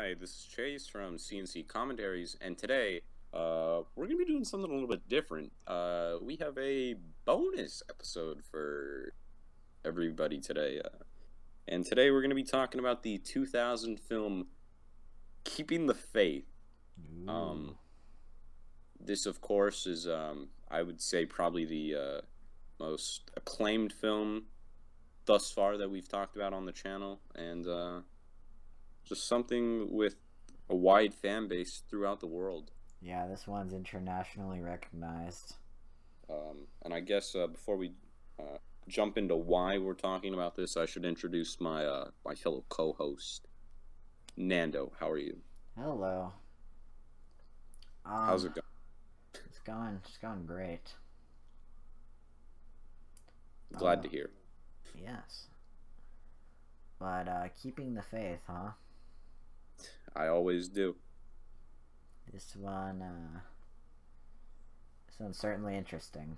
Hi, this is Chase from CNC Commentaries, and today we're going to be doing something a little bit different. We have a bonus episode for everybody today. And today we're going to be talking about the 2000 film Keeping the Faith. This, of course, is, I would say, probably the most acclaimed film thus far that we've talked about on the channel, and just something with a wide fan base throughout the world. Yeah, this one's internationally recognized. And I guess before we jump into why we're talking about this, I should introduce my my fellow co-host, Nando. How are you? Hello. How's it going? It's going great. Glad to hear. Yes. But keeping the faith, huh? I always do. This one's certainly interesting.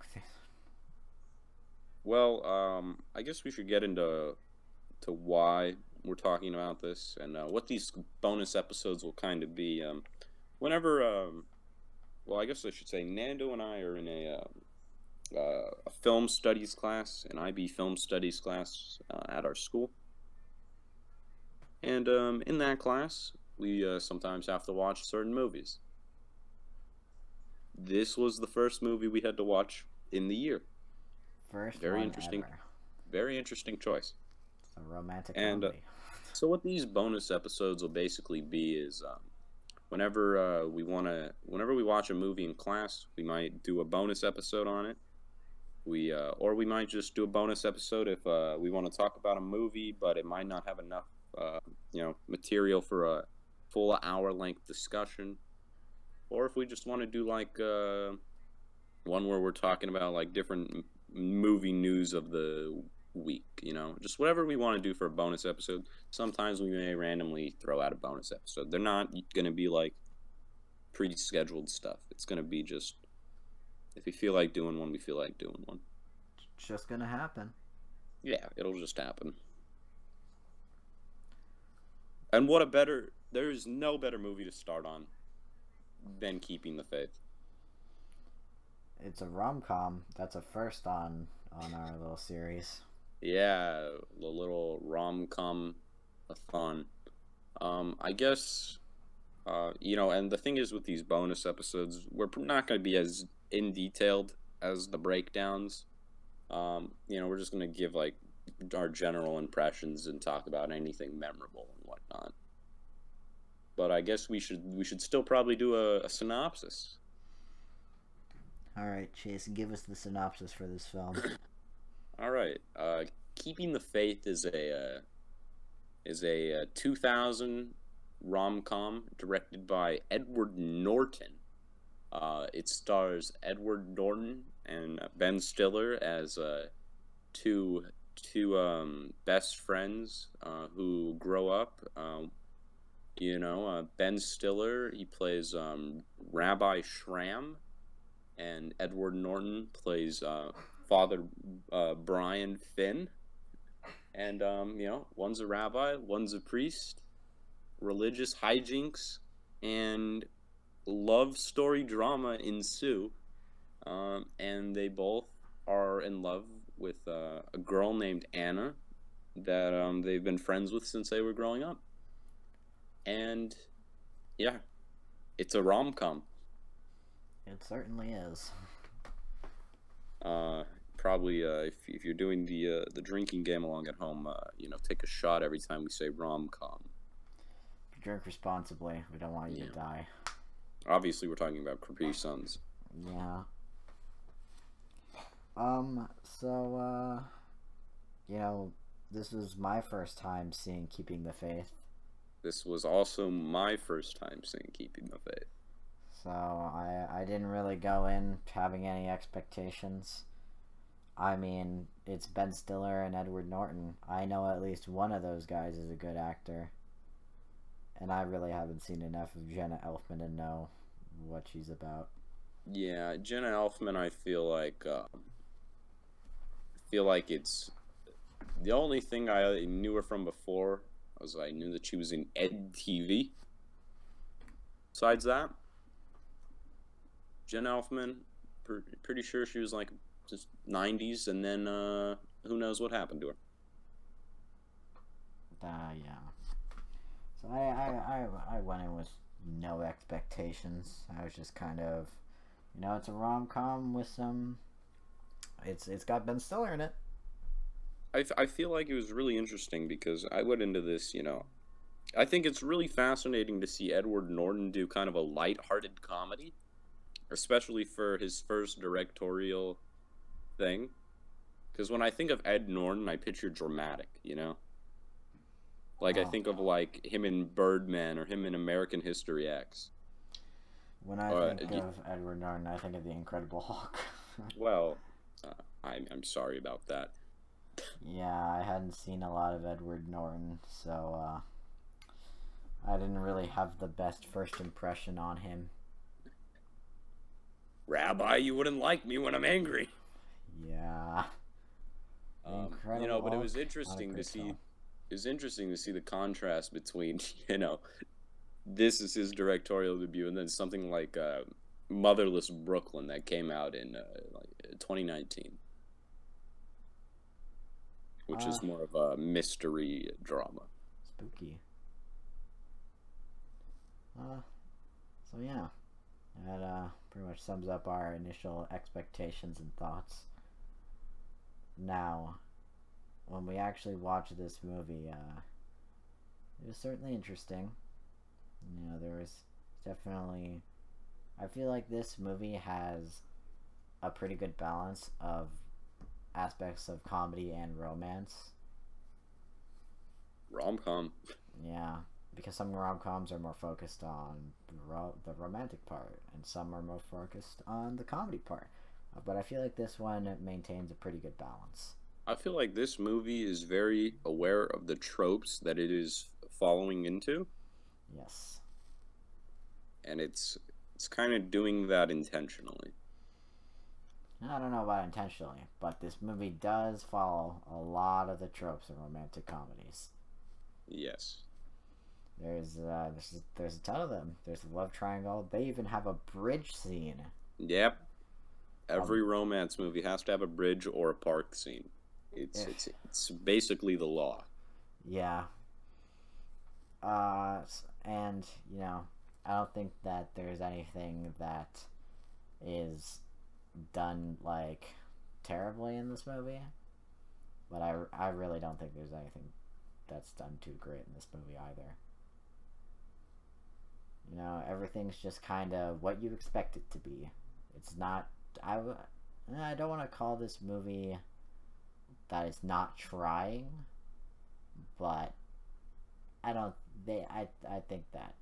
Well, I guess we should get into why we're talking about this and what these bonus episodes will kind of be. Whenever, well, I guess I should say Nando and I are in a film studies class, an IB film studies class at our school. And in that class, we sometimes have to watch certain movies. This was the first movie we had to watch in the year. Very interesting. Ever. Very interesting choice. It's a romantic comedy. So what these bonus episodes will basically be is whenever we watch a movie in class, we might do a bonus episode on it. Or we might just do a bonus episode if we want to talk about a movie, but it might not have enough material for a full hour-length discussion. Or if we just want to do like one where we're talking about like different movie news of the week, just whatever we want to do for a bonus episode. Sometimes we may randomly throw out a bonus episode. They're not going to be like pre-scheduled stuff. It's going to be just if we feel like doing one, we feel like doing one. It's just going to happen. Yeah, it'll just happen. And there's no better movie to start on than Keeping the Faith. It's a rom-com. That's a first on our little series. Yeah, the little rom-com-a-thon. I guess, and the thing is with these bonus episodes, we're not going to be as in detailed as the breakdowns. We're just going to give like our general impressions and talk about anything memorable and whatnot. But I guess we should still probably do a synopsis. All right, Chase, give us the synopsis for this film. All right, Keeping the Faith is a 2000 rom-com directed by Edward Norton. It stars Edward Norton and Ben Stiller as two best friends who grow up. Ben Stiller, he plays Rabbi Schramm, and Edward Norton plays Father Brian Finn. And one's a rabbi, one's a priest. Religious hijinks and love story drama ensue, and they both are in love with a girl named Anna that they've been friends with since they were growing up. And yeah, it's a rom-com. It certainly is. Probably if you're doing the drinking game along at home, take a shot every time we say rom-com. Drink responsibly. We don't want you to die. Obviously, we're talking about Capri Suns. Yeah. This was my first time seeing Keeping the Faith. This was also my first time seeing Keeping the Faith. So I didn't really go in having any expectations. I mean, it's Ben Stiller and Edward Norton. I know at least one of those guys is a good actor. And I really haven't seen enough of Jenna Elfman to know what she's about. Yeah, Jenna Elfman, I feel like it's the only thing I knew her from before was I knew that she was in Ed TV. Besides that, Jen Elfman, pretty sure she was like just 90s, and then who knows what happened to her. Yeah. So I went in with no expectations. I was just kind of, it's a rom-com with some. It's got Ben Stiller in it. I feel like it was really interesting because I went into this, I think it's really fascinating to see Edward Norton do kind of a light-hearted comedy, especially for his first directorial thing. Because when I think of Ed Norton, I picture dramatic, Like I think of like him in Birdman or him in American History X. When I think of Edward Norton, I think of The Incredible Hulk. Well, I'm sorry about that. Yeah, I hadn't seen a lot of Edward Norton, so I didn't really have the best first impression on him. Rabbi, you wouldn't like me when I'm angry. Yeah. But it was interesting to see. Film. It was interesting to see the contrast between, this is his directorial debut, and then something like Motherless Brooklyn that came out in 2019, which is more of a mystery drama. Spooky. So yeah, that pretty much sums up our initial expectations and thoughts. Now, when we actually watched this movie, it was certainly interesting. There was definitely... I feel like this movie has a pretty good balance of aspects of comedy and romance. Rom-com. Yeah, because some rom-coms are more focused on the romantic part, and some are more focused on the comedy part. But I feel like this one maintains a pretty good balance. I feel like this movie is very aware of the tropes that it is following into. Yes. And it's kind of doing that intentionally. I don't know about intentionally, but this movie does follow a lot of the tropes of romantic comedies. Yes. There's a ton of them. There's a love triangle. They even have a bridge scene. Yep. Every romance movie has to have a bridge or a park scene. It's basically the law. Yeah. And I don't think that there's anything that is done like terribly in this movie, but I really don't think there's anything that's done too great in this movie either. Everything's just kind of what you expect it to be. It's not. I don't want to call this movie that it's not trying, but I think that.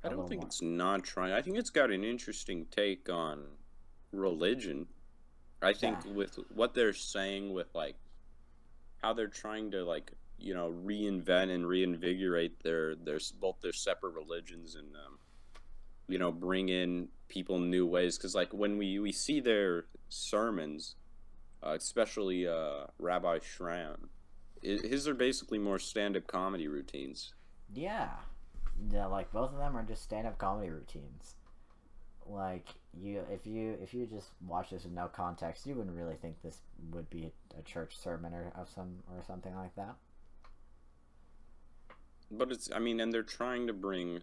I don't think it's not trying. I think it's got an interesting take on religion. I think with what they're saying, with like how they're trying to reinvent and reinvigorate their both their separate religions and bring in people in new ways. Because like when we see their sermons, especially Rabbi Schramm, his are basically more stand-up comedy routines. Yeah, like both of them are just stand-up comedy routines. Like if you just watch this with no context, you wouldn't really think this would be a church sermon or something like that. But and they're trying to bring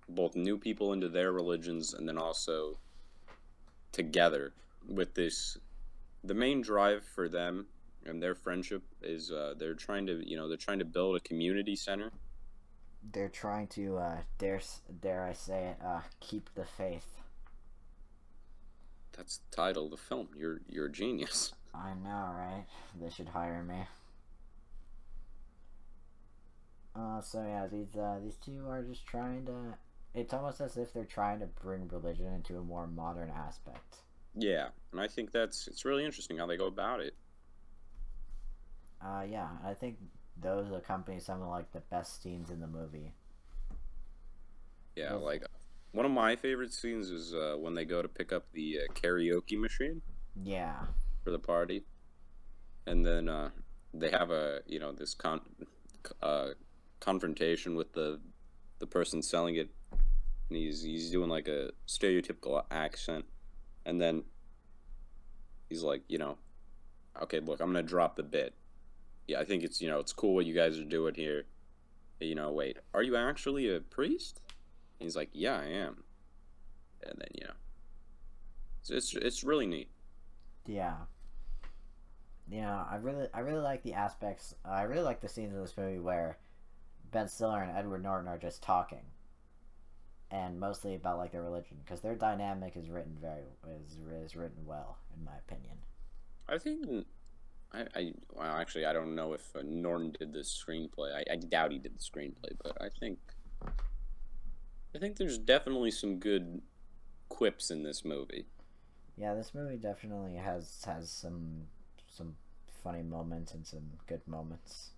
both new people into their religions and then also together with this. The main drive for them and their friendship is they're trying to build a community center. They're trying to dare I say it, keep the faith. That's the title of the film. You're a genius. I know, right? They should hire me. So yeah, these two are just trying to. It's almost as if they're trying to bring religion into a more modern aspect. Yeah, and I think it's really interesting how they go about it. Yeah, I think those accompany some of like the best scenes in the movie. Yeah, like one of my favorite scenes is when they go to pick up the karaoke machine. Yeah. For the party, and then they have this confrontation with the person selling it, and he's doing like a stereotypical accent, and then he's like, okay, look, I'm gonna drop the bit. Yeah, I think it's it's cool what you guys are doing here. Wait, are you actually a priest? And he's like, yeah, I am. And then it's really neat. Yeah. I really like the aspects. I really like the scenes in this movie where Ben Stiller and Edward Norton are just talking, and mostly about like their religion, because their dynamic is written well, in my opinion. I think well, actually, I don't know if Norton did the screenplay. I doubt he did the screenplay, but I think there's definitely some good quips in this movie. Yeah, this movie definitely has some funny moments and some good moments.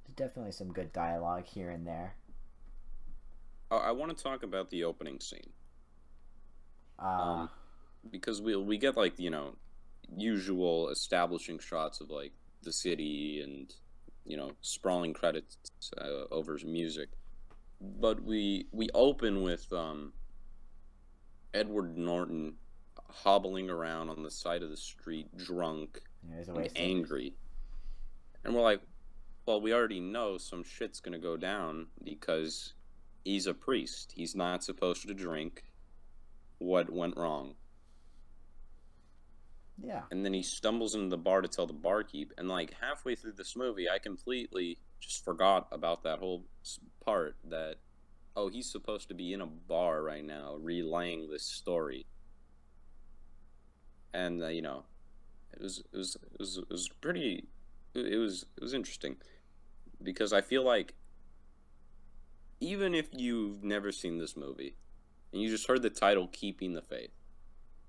There's definitely some good dialogue here and there. I want to talk about the opening scene. Uh, Because we get like usual establishing shots of like the city and sprawling credits over music, but we open with Edward Norton hobbling around on the side of the street, drunk yeah, he's and wasted. angry, and we're like, well, we already know some shit's gonna go down because he's a priest. He's not supposed to drink. What went wrong? Yeah, And then he stumbles into the bar to tell the barkeep, and like halfway through this movie I completely just forgot about that whole part, that oh, he's supposed to be in a bar right now relaying this story. And it was pretty, it was interesting, because I feel like even if you've never seen this movie and you just heard the title Keeping the Faith,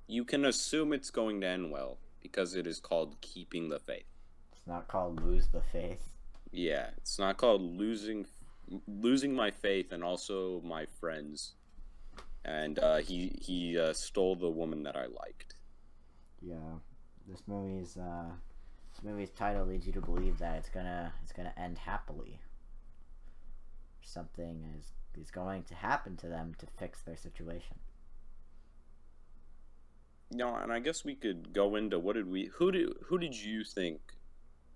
you can assume it's going to end well because it is called Keeping the Faith. it's not called Lose the Faith. Yeah, it's not called losing my faith and also my friends. And he stole the woman that I liked. Yeah, this movie's title leads you to believe that it's gonna end happily. Something is going to happen to them to fix their situation. And I guess we could go into who did you think,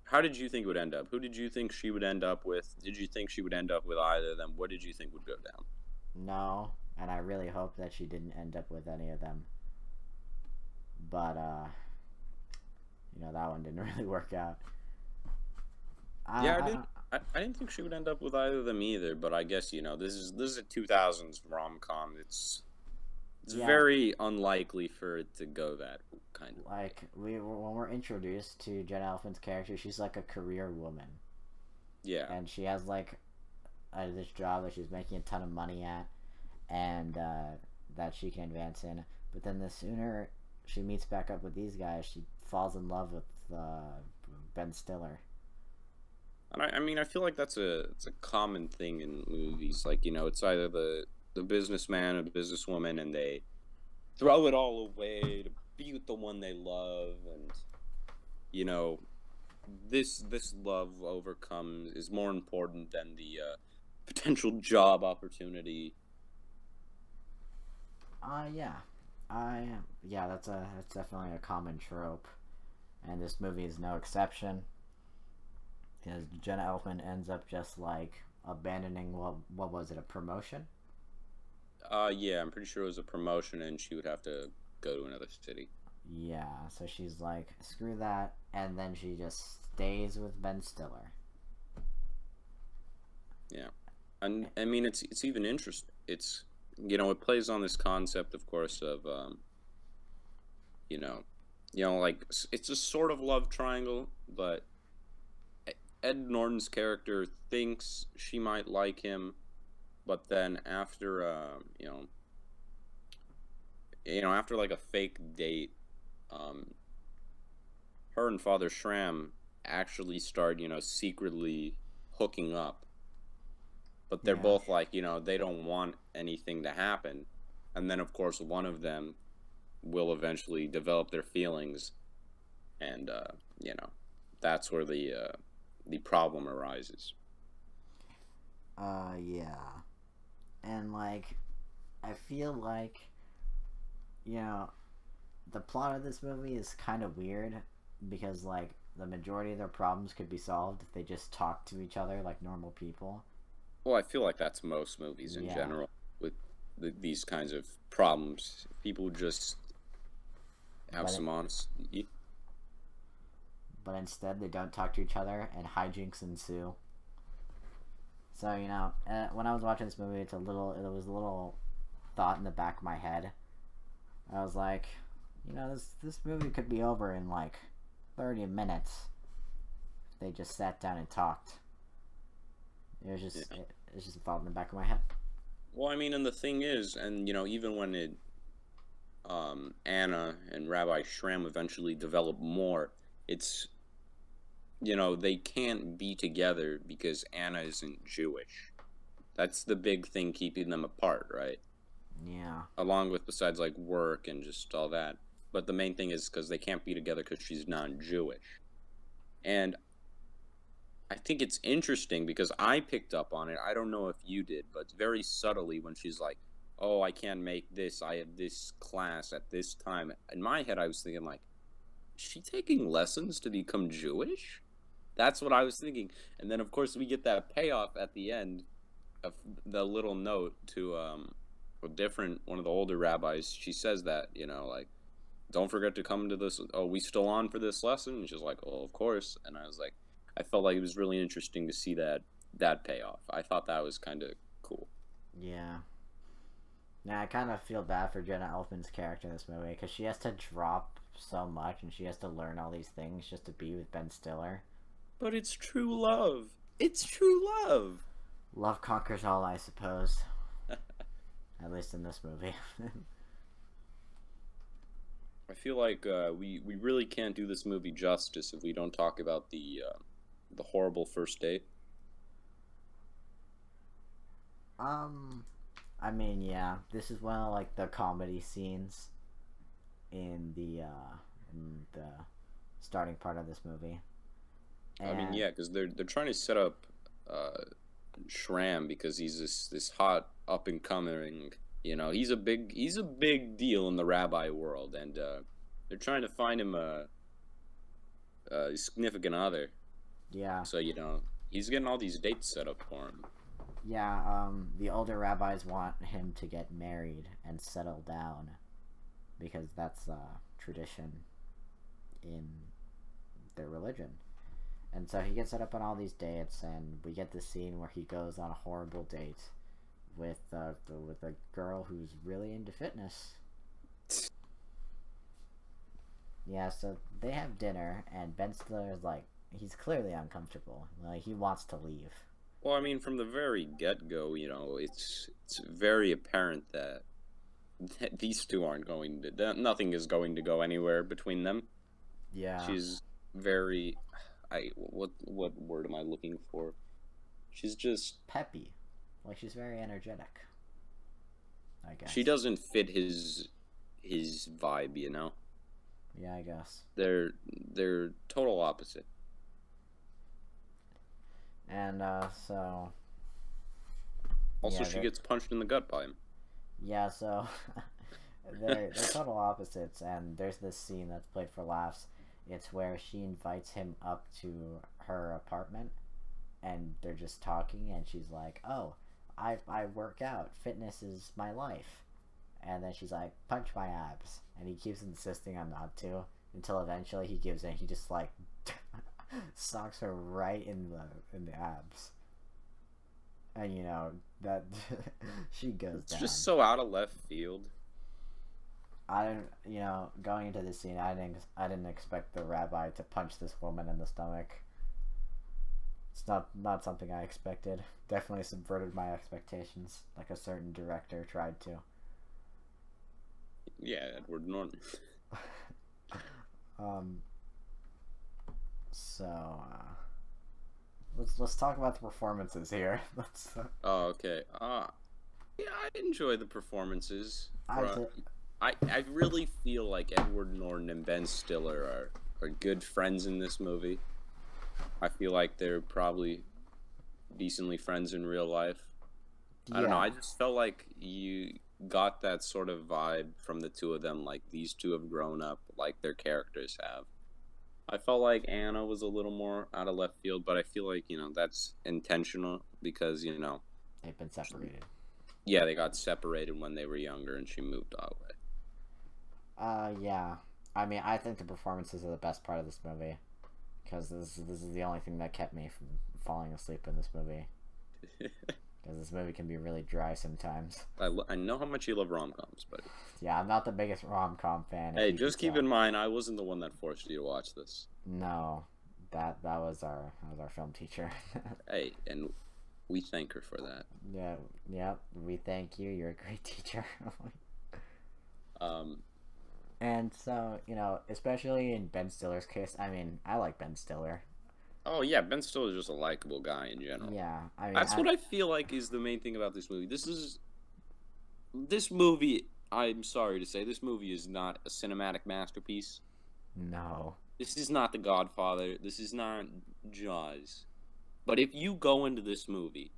how did you think it would end up? Who did you think she would end up with? Did you think she would end up with either of them? What did you think would go down? No, and I really hope that she didn't end up with any of them. But that one didn't really work out. Yeah, I didn't think she would end up with either of them either. But I guess this is a 2000s rom com. It's Yeah, very unlikely for it to go that kind of way. like when we're introduced to Jenna Elfman's character, she's like a career woman, Yeah. and she has like this job that she's making a ton of money at, and that she can advance in. But then the sooner she meets back up with these guys, she falls in love with Ben Stiller. And I mean, I feel like it's a common thing in movies. Like, it's either the businessman or the businesswoman, and they throw it all away to be with the one they love, and you know, this love overcomes is more important than the potential job opportunity. Yeah, yeah, that's definitely a common trope, and this movie is no exception. Because Jenna Elfman ends up just like abandoning what was it, a promotion? Yeah, I'm pretty sure it was a promotion, and she would have to go to another city. Yeah, so she's like, screw that, and then she just stays with Ben Stiller. Yeah, and I mean, it's even interesting. It's it plays on this concept, of course, of you know, like it's a sort of love triangle, but Ed Norton's character thinks she might like him, but then after after like a fake date, um, her and Father Schramm actually start secretly hooking up, but they're Yeah. both like they don't want anything to happen, and then of course one of them will eventually develop their feelings, and that's where the problem arises. Yeah. And like I feel like, you know, the plot of this movie is kind of weird because, like, the majority of their problems could be solved if they just talk to each other like normal people. Well, I feel like that's most movies in Yeah, general with these kinds of problems. People just have but some honesty. instead they don't talk to each other and hijinks ensue. So when I was watching this movie, it was a little thought in the back of my head. I was like, this movie could be over in like 30 minutes if they just sat down and talked. Yeah. It's just a thought in the back of my head. Well, I mean, and the thing is, and even when Anna and Rabbi Shram eventually develop more, it's they can't be together because Anna isn't Jewish. That's the big thing keeping them apart, right? Yeah. Along with besides like work and just all that. But the main thing is because they can't be together because she's non-Jewish. And I think it's interesting because I picked up on it. I don't know if you did, but very subtly when she's like, "Oh, I can't make this. I have this class at this time." In my head, I was thinking like, "Is she taking lessons to become Jewish?" That's what I was thinking. And then of course we get that payoff at the end of the little note to a different one of the older rabbis. She says that, like, don't forget to come to this. Oh, we still on for this lesson? And she's like, oh, of course. And I was like, I felt like it was really interesting to see that payoff. I thought that was kind of cool. Yeah. Now I kind of feel bad for Jenna Elfman's character in this movie because she has to drop so much and she has to learn all these things just to be with Ben Stiller. But it's true love. It's true love. Love conquers all, I suppose. At least in this movie. I feel like we really can't do this movie justice if we don't talk about the horrible first date. I mean, yeah, this is one of like the comedy scenes in the starting part of this movie. I mean, And yeah, because they're trying to set up Shram because he's this hot up and coming. He's a big deal in the rabbi world, and they're trying to find him a significant other. yeah, So he's getting all these dates set up for him. yeah, the older rabbis want him to get married and settle down because that's tradition in their religion. And so he gets set up on all these dates, and we get this scene where he goes on a horrible date with a girl who's really into fitness. Yeah, so they have dinner, and Ben Stiller is like, he's clearly uncomfortable. Like, he wants to leave. Well, I mean, from the very get-go, it's very apparent that these two aren't going to. Nothing is going to go anywhere between them. Yeah. She's very. What word am I looking for? She's just peppy. Like, she's very energetic, I guess. She doesn't fit his vibe, Yeah, I guess. They're total opposite. And so Also, she gets punched in the gut by him. Yeah, so they're total opposites, and there's this scene that's played for laughs. It's where she invites him up to her apartment, and they're just talking, and she's like, "Oh, I work out. Fitness is my life." And then she's like, "Punch my abs," and he keeps insisting on not to until eventually he gives in. He just like socks her right in the abs, and that she goes It's down. just so out of left field. I didn't, going into this scene, I didn't expect the rabbi to punch this woman in the stomach. It's not something I expected. Definitely subverted my expectations, like a certain director tried to. Yeah, Edward Norton. So let's talk about the performances here. Oh, okay. Yeah, I enjoy the performances. I really feel like Edward Norton and Ben Stiller are good friends in this movie. I feel like they're probably decently friends in real life. I don't know. I just felt like got that sort of vibe from the two of them, like these two have grown up like their characters have. I felt like Anna was a little more out of left field, but I feel like, that's intentional because, They've been separated. yeah, they got separated when they were younger and she moved away. Yeah. I mean, I think the performances are the best part of this movie. Because this is the only thing that kept me from falling asleep in this movie. Because this movie can be really dry sometimes. I know how much you love rom-coms, but Yeah, I'm not the biggest rom-com fan. hey, just keep in mind, I wasn't the one that forced you to watch this. No, that was our film teacher. Hey, and we thank her for that. Yeah, we thank you. You're a great teacher. Um, And so, especially in Ben Stiller's case, I mean, I like Ben Stiller. oh yeah, Ben Stiller is just a likable guy in general. Yeah, I mean, That's what I feel like is the main thing about this movie. This movie. I'm sorry to say, this movie is not a cinematic masterpiece. No. This is not The Godfather. This is not Jaws. But if you go into this movie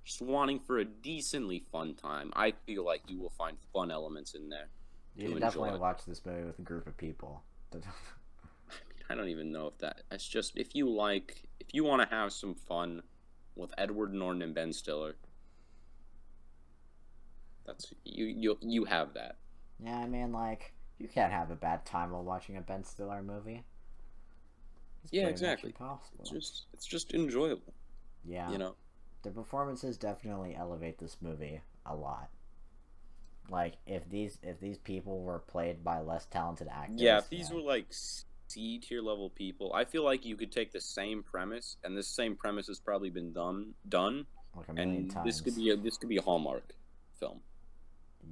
just wanting for a decently fun time, I feel like you will find fun elements in there. You should definitely watch this movie with a group of people. I don't even know if that. It's just if you want to have some fun with Edward Norton and Ben Stiller, that's you have that. Yeah, I mean, like, you can't have a bad time while watching a Ben Stiller movie. It's Yeah, pretty exactly. much impossible. It's just enjoyable. Yeah. The performances definitely elevate this movie a lot. Like, if these people were played by less talented actors. Yeah, if these were like C tier level people, I feel like you could take the same premise, and this same premise has probably been done, like a million times. this could be a Hallmark film.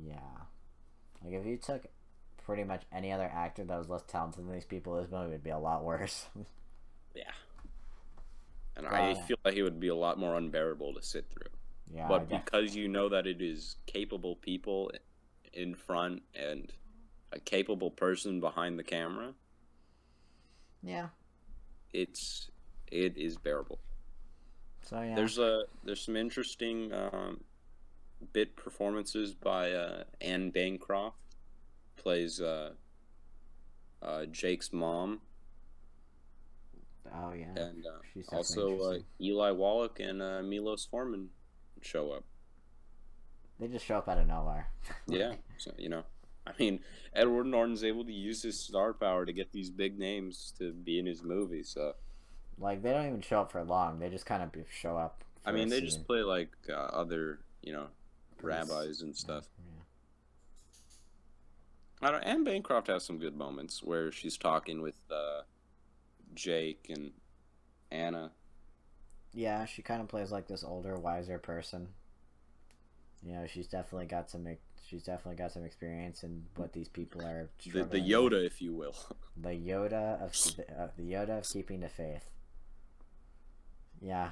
Yeah, like if you took pretty much any other actor that was less talented than these people, this movie would be a lot worse. Yeah, and I feel like it would be a lot more unbearable to sit through. Yeah, but because you know that it is capable people in front and a capable person behind the camera, yeah, it is bearable. So yeah, there's some interesting bit performances by Anne Bancroft, plays Jake's mom. Oh yeah, and she's also Eli Wallach and Milos Forman show up. They just show up out of nowhere. Yeah, so I mean, Edward Norton's able to use his star power to get these big names to be in his movie. So, like, they don't even show up for long. They just kind of show up. I mean, they just play like other, rabbis and stuff. Yeah. I don't. Anne Bancroft has some good moments where she's talking with Jake and Anna. Yeah, she kind of plays like this older, wiser person. She's definitely got some experience in what these people are. The Yoda, if you will. The Yoda of keeping the faith. Yeah.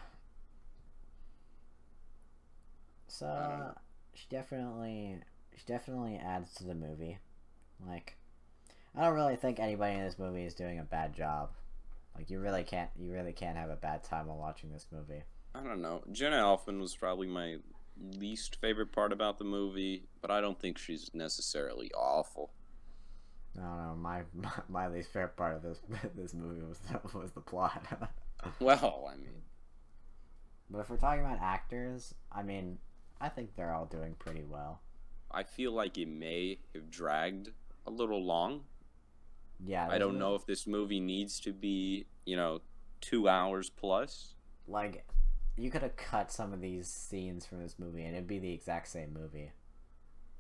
So she definitely adds to the movie. Like, I don't really think anybody in this movie is doing a bad job. Like, you really can't have a bad time while watching this movie. I don't know. Jenna Elfman was probably my least favorite part about the movie, but I don't think she's necessarily awful. I don't know. My least favorite part of this movie was the plot. Well, I mean, but if we're talking about actors, I mean, I think they're all doing pretty well. I feel like it may have dragged a little long. Yeah, I don't know if this movie needs to be, 2 hours plus. Like, you could have cut some of these scenes from this movie and it'd be the exact same movie.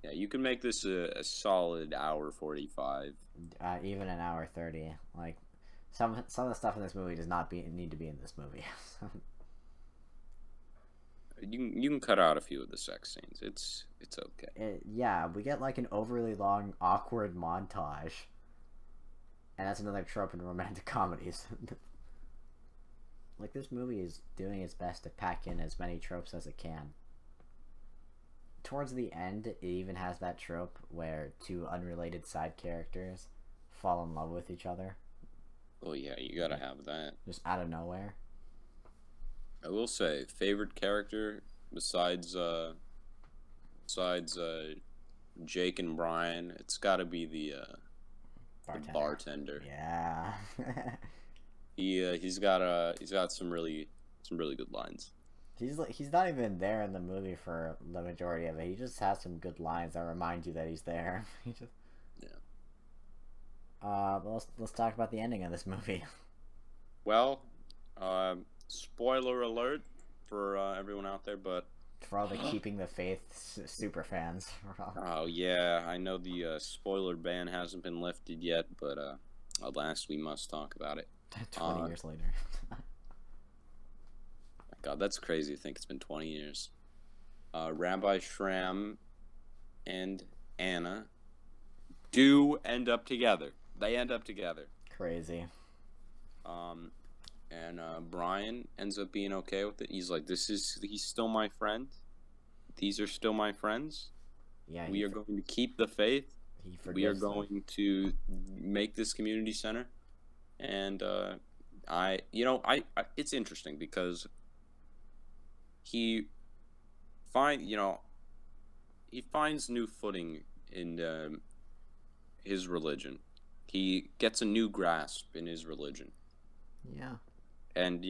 Yeah, you can make this a solid hour 45. Even an hour 30. Like, some of the stuff in this movie does not need to be in this movie. You can cut out a few of the sex scenes. It's okay. Yeah, we get like an overly long, awkward montage. And that's another trope in romantic comedies. Like, this movie is doing its best to pack in as many tropes as it can. Towards the end, it even has that trope where two unrelated side characters fall in love with each other. Oh yeah, you gotta have that. Just out of nowhere. I will say, favorite character besides besides Jake and Brian, it's got to be the bartender. Yeah. He's got some really good lines. He's not even there in the movie for the majority of it. He just has some good lines that remind you that he's there. He just Yeah. But let's talk about the ending of this movie. Well, spoiler alert for everyone out there, but For all the keeping the faith super fans. oh yeah, I know the spoiler ban hasn't been lifted yet, but alas, we must talk about it. 20 years later. God, that's crazy to think it's been 20 years. Rabbi Shram and Anna do end up together. They end up together. Crazy. And Brian ends up being okay with it. He's like, he's still my friend. These are still my friends. Yeah. We are going to keep the faith. We are forgives going to make this community center. And it's interesting because he finds new footing in his religion. He gets a new grasp in his religion. Yeah. And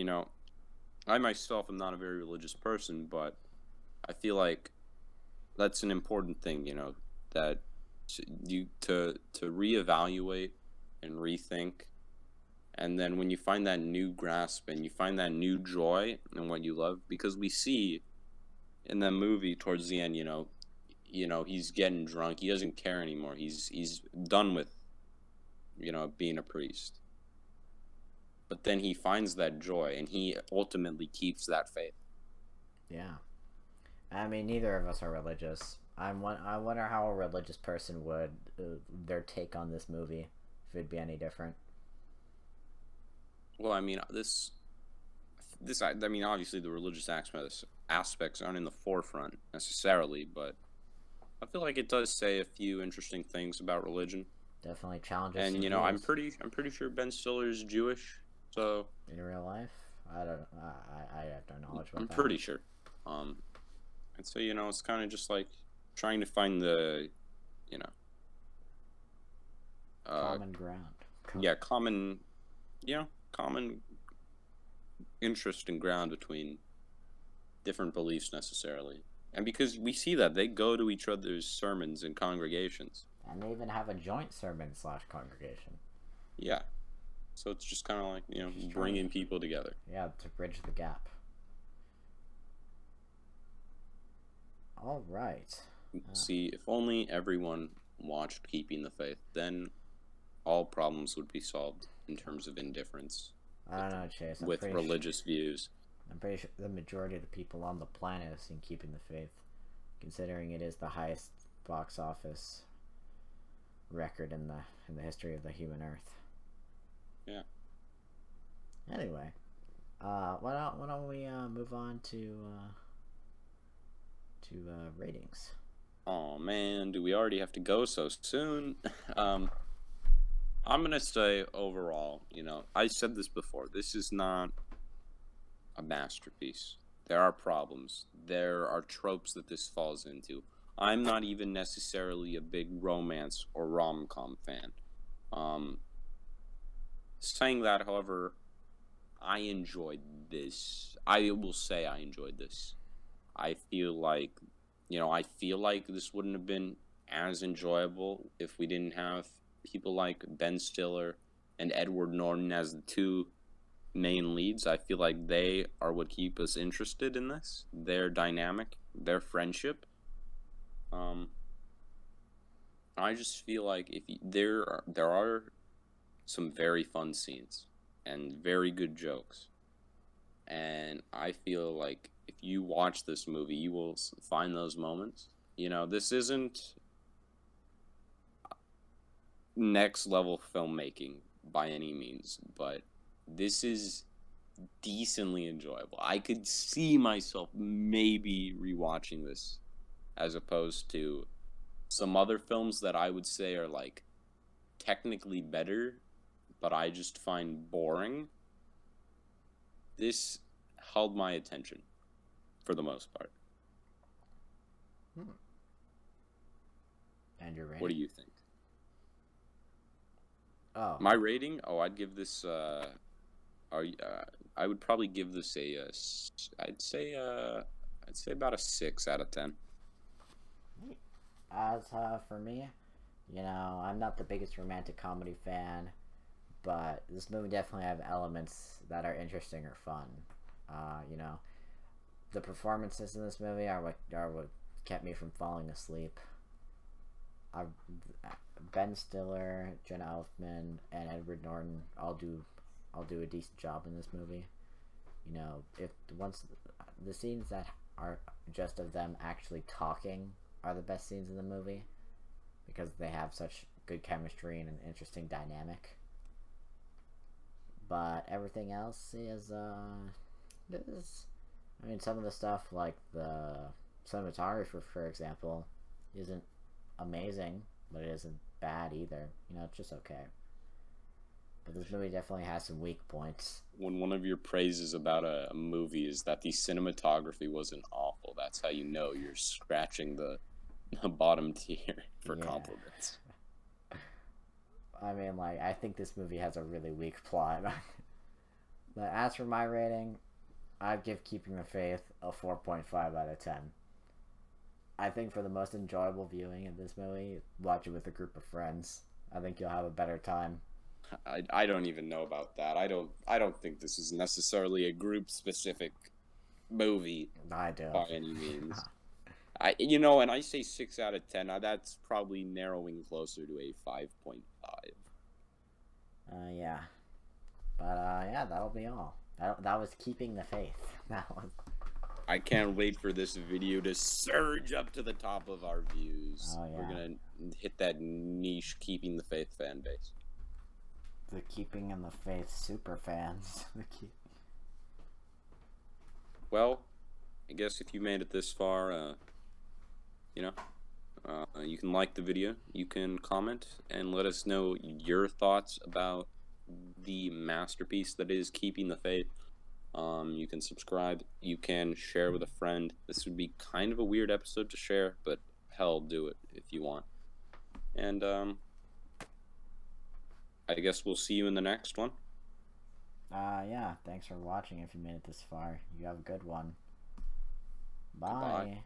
I myself am not a very religious person, but I feel like that's an important thing, that to reevaluate and rethink. And then when you find that new grasp and you find that new joy in what you love, because we see in the movie towards the end, he's getting drunk. He doesn't care anymore. He's done with, being a priest. But then he finds that joy, and he ultimately keeps that faith. Yeah. I mean, neither of us are religious. I wonder how a religious person would their take on this movie, if it'd be any different. Well, I mean, obviously the religious aspects aren't in the forefront necessarily, but I feel like it does say a few interesting things about religion. Definitely challenges. And I'm pretty sure Ben Stiller is Jewish, so in real life, I don't. I have no knowledge about that. I'm pretty sure. And so it's kind of just like trying to find the, common ground. Common interest and ground between different beliefs necessarily. And because we see that they go to each other's sermons and congregations. And they even have a joint sermon / congregation. Yeah. So it's just kind of like, bringing people together. Yeah, to bridge the gap. All right. See, if only everyone watched Keeping the Faith, then all problems would be solved in terms of indifference. I don't know, Chase. With religious views. I'm pretty sure the majority of the people on the planet have seen Keeping the Faith, considering it is the highest box office record in the history of the human Earth. Yeah. Anyway, why don't we move on to ratings? Oh man, do we already have to go so soon? I'm gonna say overall, I said this before. This is not a masterpiece. There are problems. There are tropes that this falls into. I'm not even necessarily a big romance or rom-com fan. Saying that, however, I enjoyed this. I will say I enjoyed this. I feel like this wouldn't have been as enjoyable if we didn't have people like Ben Stiller and Edward Norton as the two main leads. I feel like they are what keep us interested in this. Their dynamic, their friendship. I just feel like there are some very fun scenes and very good jokes, and I feel like if you watch this movie, you will find those moments. This isn't next level filmmaking by any means, but this is decently enjoyable. I could see myself maybe rewatching this as opposed to some other films that I would say are like technically better, but I just find boring. This held my attention for the most part. And your rating? What do you think? Oh. My rating? Oh, I'd give this. I would probably give this I'd say about a 6 out of 10. As for me, you know, I'm not the biggest romantic comedy fan, but this movie definitely have elements that are interesting or fun. You know, the performances in this movie are what kept me from falling asleep. Ben Stiller, Jenna Elfman, and Edward Norton all do a decent job in this movie. You know, if once the scenes that are just of them actually talking are the best scenes in the movie because they have such good chemistry and an interesting dynamic. But everything else is I mean, some of the stuff like the cinematography, for example, isn't amazing, but it isn't bad either. You know, it's just okay. But this movie definitely has some weak points. When one of your praises about a movie is that the cinematography wasn't awful, that's how you know you're scratching the bottom tier for compliments. I mean, like, I think this movie has a really weak plot. But as for my rating, I'd give Keeping the Faith a 4.5 out of 10. I think for the most enjoyable viewing of this movie, watch it with a group of friends. I think you'll have a better time. I don't even know about that. I don't think this is necessarily a group specific movie. I do. By any means. And I say 6 out of 10. That's probably narrowing closer to a 5.5. Yeah. But yeah, that'll be all. That was Keeping the Faith. That was. I can't wait for this video to surge up to the top of our views. Oh, yeah. We're gonna hit that niche Keeping the Faith fan base. The Keeping in the Faith super fans. Well, I guess if you made it this far, you can like the video, you can comment, and let us know your thoughts about the masterpiece that is Keeping the Faith. You can subscribe, you can share with a friend. This would be kind of a weird episode to share, but hell, do it if you want. And I guess we'll see you in the next one. Yeah, thanks for watching if you made it this far. You have a good one. Bye. Goodbye.